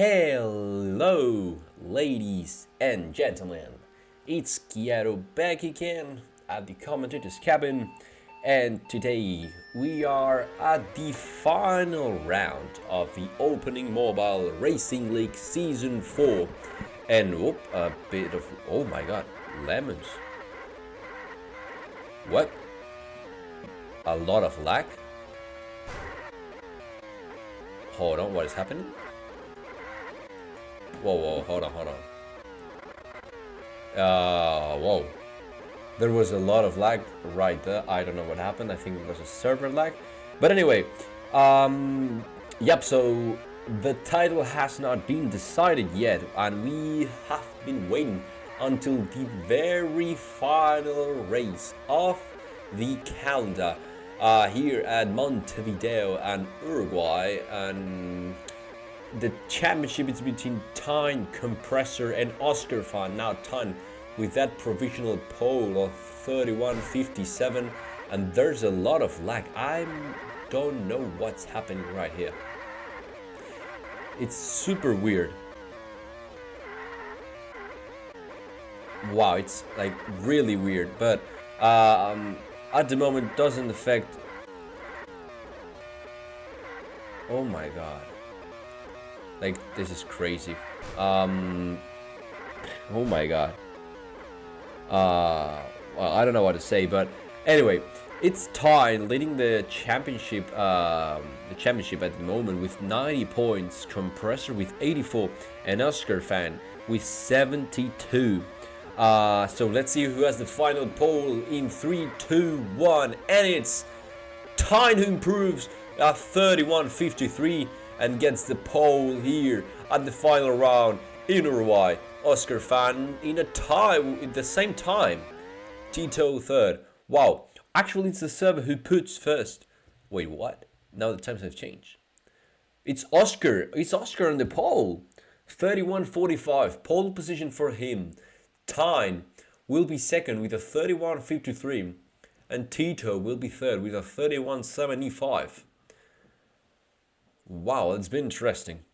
Hello, ladies and gentlemen. It's Kiato back again at the commentator's cabin, and today we are at the final round of the opening mobile racing league season 4. And a bit of, oh my god, lemons. What? A lot of lag? Hold on, what is happening? Whoa, hold on. Whoa. There was a lot of lag right there. I don't know what happened. I think it was a server lag. But anyway, yep, so the title has not been decided yet, and we have been waiting until the very final race of the calendar here at Montevideo and Uruguay, and the championship is between Tyne, Compressor and Oscar Fan. Now Tyne with that provisional pole of 31.57, and there's a lot of lag. I don't know what's happening right here. It's super weird. Wow, it's like really weird, but at the moment doesn't affect. Oh my god. Like, this is crazy. Oh my god. Well, I don't know what to say, but anyway, it's Tyne leading the championship at the moment with 90 points, Compressor with 84, and Oscar Fan with 72. So let's see who has the final pole in 3, 2, 1, and it's Tyne who improves at 31.53 and gets the pole here at the final round in Uruguay. Oscar Fan in a tie at the same time. Tito third. Wow, actually it's the server who puts first. Wait, what? Now the times have changed. It's Oscar on the pole. 31.45, pole position for him. Tyne will be second with a 31.53, and Tito will be third with a 31.75. Wow, it's been interesting.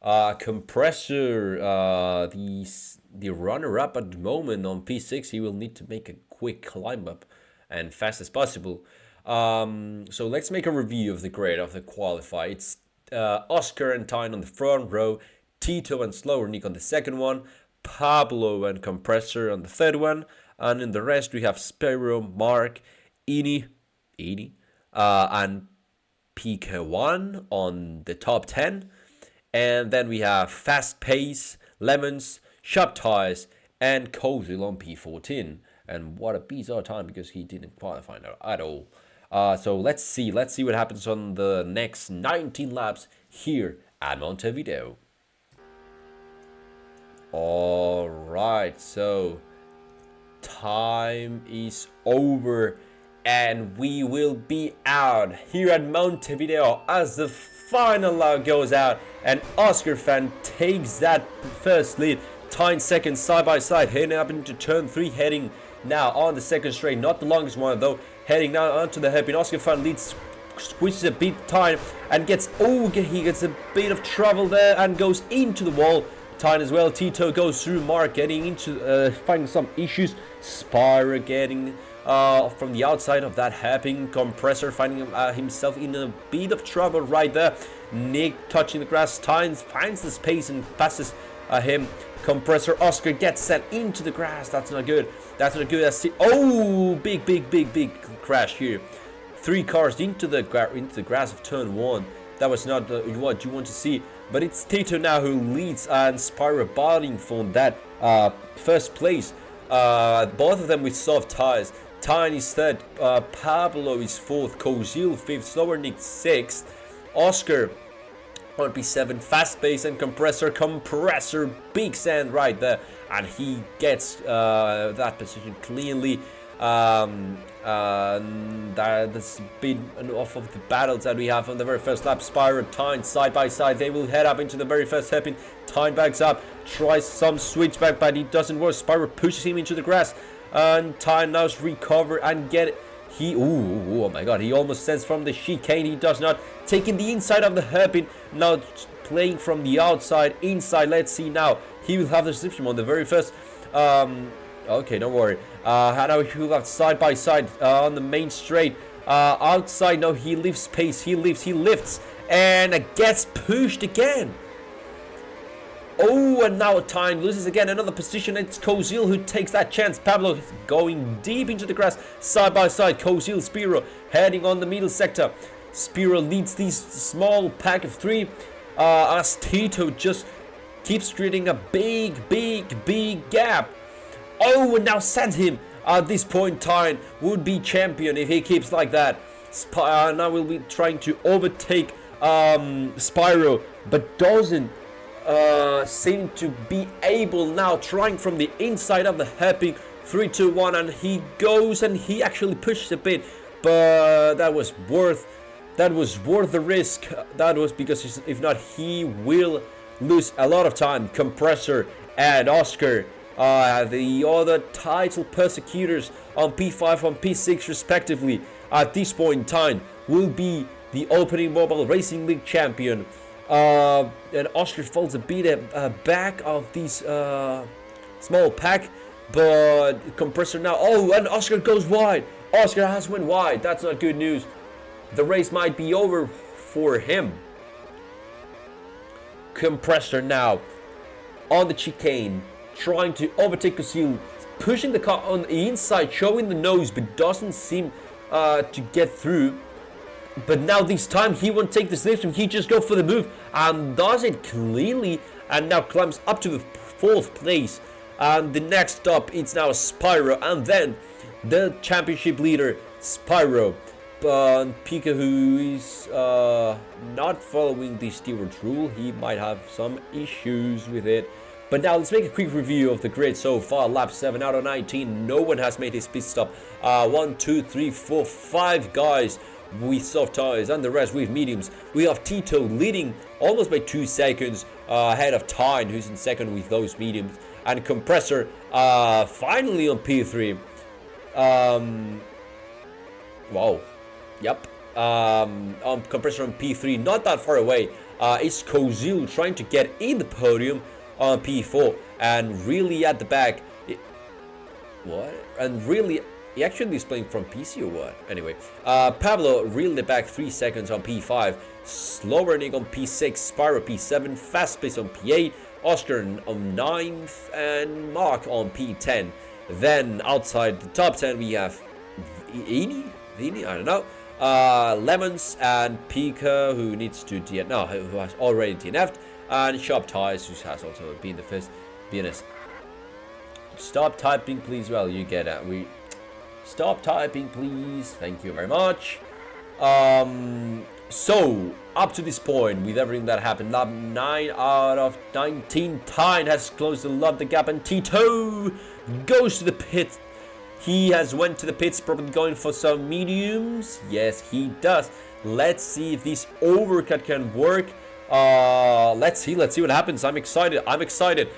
Compressor, the runner-up at the moment on P6, he will need to make a quick climb up and fast as possible. So let's make a review of the grade of the qualify. It's Oscar and Tyne on the front row, Tito and Slower Nick on the second one, Pablo and Compressor on the third one, and in the rest we have Spiro, Mark, Ini, and PK1 on the top 10, and then we have Fast Pace, Lemons, Sharp Tires, and Kozil on P14. And what a bizarre time, because he didn't qualify at all. So let's see what happens on the next 19 laps here at Montevideo. All right, so time is over, and we will be out here at Montevideo as the final lap goes out, and Oscar Fan takes that first lead. Tyne second, side by side, heading up into turn 3, heading now on the second straight, not the longest one though, heading now onto the hairpin. Oscar Fan leads, squishes a bit Tyne, and he gets a bit of trouble there and goes into the wall. Tyne as well. Tito goes through. Mark getting into finding some issues. Spyro getting from the outside of that hairpin. Compressor finding himself in a bit of trouble right there. Nick touching the grass. Tyne finds the space and passes him. Compressor. Oscar gets set into the grass. That's not good. Oh, big crash here. 3 cars into the grass of turn 1. That was not what you want to see. But it's Tito now who leads, and Spyro battling for that first place. Both of them with soft tires. Tyne is third, Pablo is fourth, Kozil fifth, Slower Nick sixth, Oscar on P7, Fast Pace and Compressor, big sand right there, and he gets that position cleanly. That's been enough of the battles that we have on the very first lap. Spyro, Tyne side by side, they will head up into the very first hairpin. Tyne backs up, tries some switchback, but it doesn't work. Spyro pushes him into the grass, and Tyne now recover and get it. Oh my god, he almost sends from the chicane. He does not, taking the inside of the hairpin. Now playing from the outside, inside. Let's see now. He will have the reception on the very first. Okay, don't worry. Now he will have side by side on the main straight. Outside, no, he lifts pace. He lifts, and gets pushed again. Oh, and now time loses again another position. It's Kozil who takes that chance. Pablo going deep into the grass, side by side. Kozil, Spiro heading on the middle sector. Spiro leads these small pack of 3 as Tito just keeps creating a big gap. Oh, and now sends him. At this point, Tyne would be champion if he keeps like that. Now we'll be trying to overtake Spyro, but doesn't seem to be able now. Trying from the inside of the hairpin. 3, 2, 1, and he goes and he actually pushes a bit, but that was worth the risk. That was because if not, he will lose a lot of time. Compressor and Oscar, the other title persecutors on P5 and P6 respectively, at this point in time will be the opening Mobile Racing League champion. And Oscar falls a bit back of this small pack, but Compressor now. Oh, and Oscar goes wide. Oscar has went wide. That's not good news. The race might be over for him. Compressor now on the chicane, trying to overtake Kozil, pushing the car on the inside, showing the nose, but doesn't seem to get through. But now this time he won't take the selection. He just go for the move and does it cleanly, and now climbs up to the 4th place. And the next stop, it's now Spyro, and then the championship leader Spyro. Pika, who is not following the stewards rule, he might have some issues with it. But now let's make a quick review of the grid so far. Lap 7 out of 19. No one has made his pit stop. 1, 2, 3, 4, 5 guys with soft tires, and the rest with mediums. We have Tito leading almost by 2 seconds ahead of Tyne, who's in second with those mediums, and Compressor finally on P3. Wow. Yep. On Compressor on P3, not that far away. It's Kozil trying to get in the podium on P4, and really at the back. He actually is playing from PC or what? Anyway, Pablo really back 3 seconds on P5. Slower Nick on P6. Spyro P7. Fast Pace on P8. Oscar on 9th. And Mark on P10. Then outside the top 10 we have Vini? I don't know. Lemons and Pika, who needs to DNF. No, who has already DNF'd. And Sharp Tires, who has also been the first BNS. Stop typing, please. Well, you get it. Stop typing, please. Thank you very much. So, up to this point, with everything that happened, lap 9 out of 19, Tyne has closed a lot of the gap, and Tito goes to the pit. He has went to the pits, probably going for some mediums. Yes, he does. Let's see if this overcut can work. Let's see what happens. I'm excited.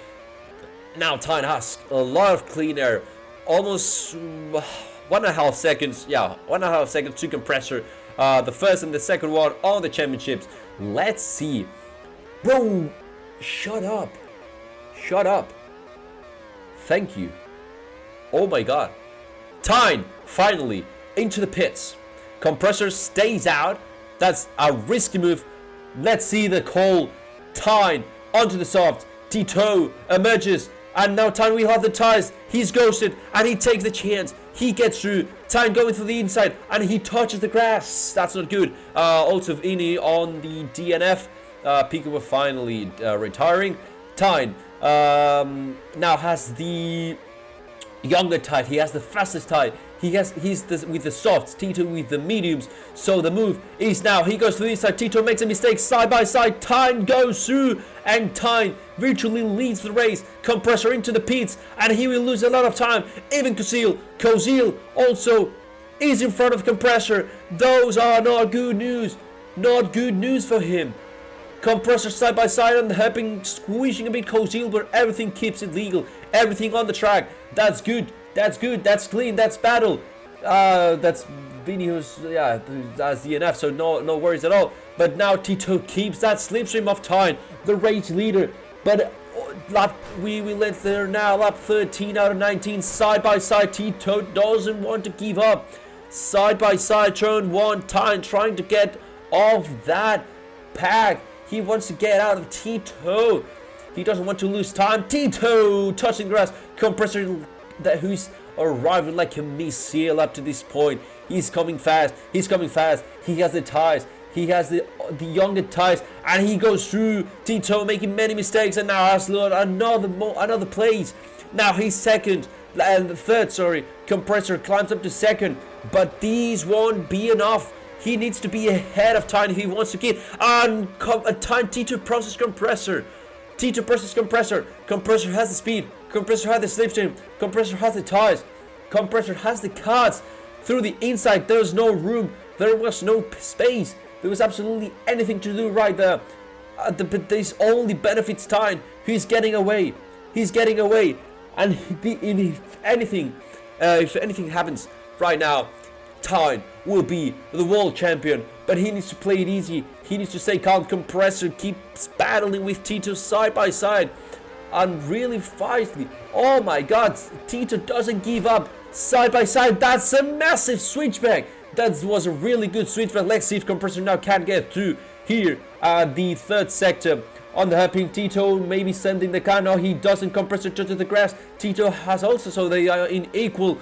Now Tyne has a lot of clean air. Almost 1.5 seconds. Yeah, 1.5 seconds to Compressor. The first and the second one on the championships. Let's see. Bro, shut up. Thank you. Oh my god. Tyne finally into the pits. Compressor stays out. That's a risky move. Let's see the call. Tyne onto the soft. Tito emerges. And now Tyne will have the tires. He's ghosted and he takes the chance. He gets through. Tyne going for the inside and he touches the grass. That's not good. Also Vini on the DNF. Pika were finally retiring. Tyne now has the younger tire. He has the fastest tire. He's with the softs, Tito with the mediums. So the move is now, he goes to the inside, Tito makes a mistake, side by side, Tyne goes through, and Tyne virtually leads the race. Compressor into the pits, and he will lose a lot of time. Even Kozil also is in front of Compressor. Those are not good news. Not good news for him. Compressor side by side and helping, squeezing a bit Kozil, but everything keeps it legal. Everything on the track. That's good. That's good. That's clean. That's battle. That's Vini who's that's DNF. So no worries at all. But now Tito keeps that slipstream of time, the race leader. But we will enter now lap 13 out of 19, side by side. Tito doesn't want to give up. Side by side, turn 1, time trying to get off that pack. He wants to get out of Tito. He doesn't want to lose time. Tito touching grass. Compressor who's arriving like a missile up to this point. He's coming fast. He's coming fast. He has the tires. He has the younger tires, and he goes through Tito, making many mistakes, and now has another place. Now he's second and third. Sorry, Compressor climbs up to second, but these won't be enough. He needs to be ahead of time if he wants to get on time. Tito process Compressor. Tito process Compressor. Compressor has the speed. Compressor has the slipstream. Compressor has the tires. Compressor has the cards. Through the inside, there was no room. There was no space. There was absolutely anything to do right there. But this only benefits time. He's getting away. He's getting away. And if anything happens right now, Time will be the world champion. But he needs to play it easy. He needs to stay calm. Compressor keeps battling with Tito side by side. And really feisty. Oh my god. Tito doesn't give up. Side by side. That's a massive switchback. That was a really good switchback. Let's see if Compressor now can get through here at the third sector. On the hairpin, Tito maybe sending the car. No, he doesn't. Compressor touches the grass. Tito has also, so they are in equal.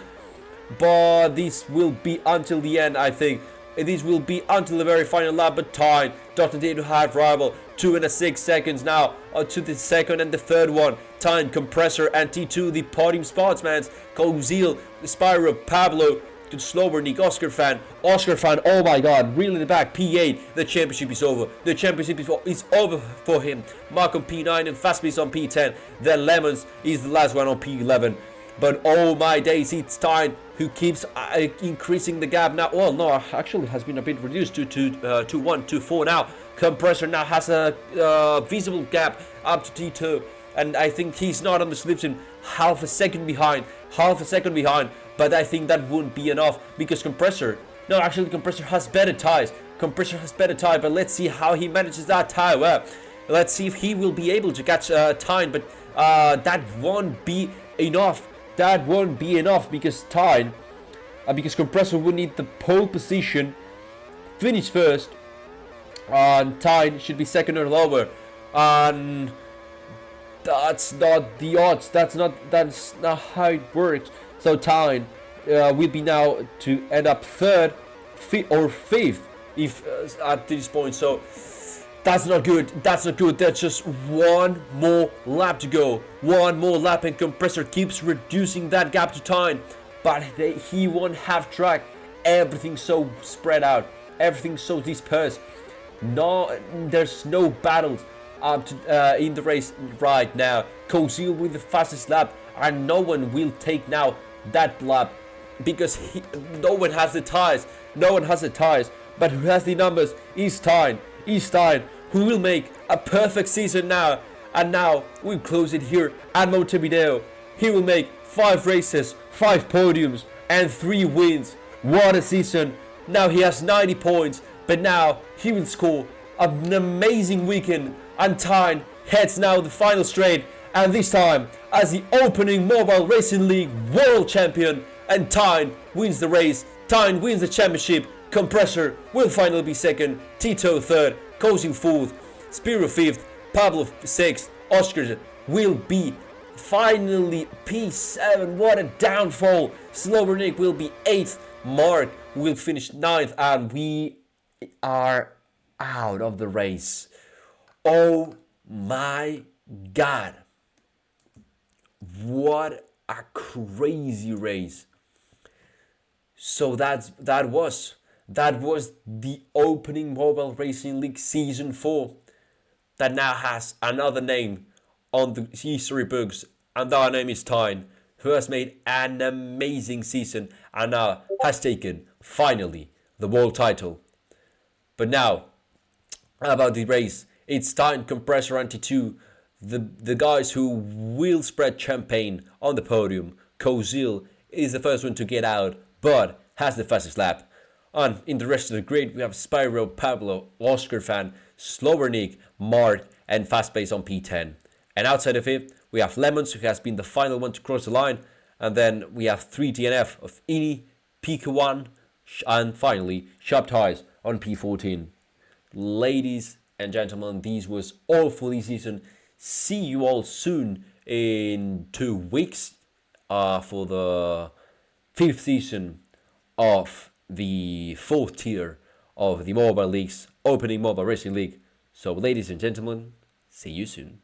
But this will be until the end, I think. This will be until the very final lap. But time doesn't need to have rival. 2.6 seconds now to the second and the third one. Time, Compressor, and T2, the podium spotsmans. Kozil, Spyro, Pablo, to slower Nick, Oscar fan, oh my god, really in the back. P8, the championship is over. The championship is over for him. Mark on P9 and Fastbeats on P10. Then Lemons is the last one on P11. But oh my days, it's Time who keeps increasing the gap now. Well, no, actually has been a bit reduced to 1 to 4 now. Compressor now has a visible gap up to T2. And I think he's not on the slipstream, half a second behind. But I think that wouldn't be enough because Compressor has better tires. Compressor has better tire, but let's see how he manages that tire. Well, let's see if he will be able to catch Time, but that won't be enough. That won't be enough because because Compressor will need the pole position, finish first, and Time should be second or lower. And that's not the odds. That's not how it works. So Time will be now to end up third, or fifth, if at this point. So that's not good. That's just one more lap to go. One more lap, and Compressor keeps reducing that gap to Time. But he won't have track. Everything's so spread out. Everything's so dispersed. No, there's no battles up to, in the race right now. Kozil with the fastest lap, and no one will take now that lap because no one has the tires. But who has the numbers is Time. Who will make a perfect season now. And now we'll close it here at Montevideo. He will make 5 races, 5 podiums, and 3 wins. What a season. Now he has 90 points, but now he will score an amazing weekend. And Time heads now the final straight, and this time as the opening Mobile Racing League world champion. And Time wins the race. Time wins the championship. Compressor will finally be second. Tito third. Kozil fourth. Spiro fifth. Pablo sixth. Oscar will be finally P7. What a downfall. Slower Nick will be 8th. Mark will finish 9th. And we are out of the race. Oh my god. What a crazy race. So that was the opening Mobile Racing League Season 4 that now has another name on the history books, and that name is Time, who has made an amazing season and now has taken, finally, the world title. But now, about the race, it's Time, Compressor, and T2, the guys who will spread champagne on the podium. Kozil is the first one to get out, but has the fastest lap. And in the rest of the grid, we have Spyro, Pablo, Oscar Fan, Slower Nick, Mark, and Fastpace on P10. And outside of it, we have Lemons, who has been the final one to cross the line. And then we have 3 DNF of Ini, Pika1, and finally, Sharp Ties on P14. Ladies and gentlemen, this was all for this season. See you all soon in 2 weeks for the 5th season of the 4th tier of the Mobile League's opening Mobile Racing League. So ladies and gentlemen, see you soon.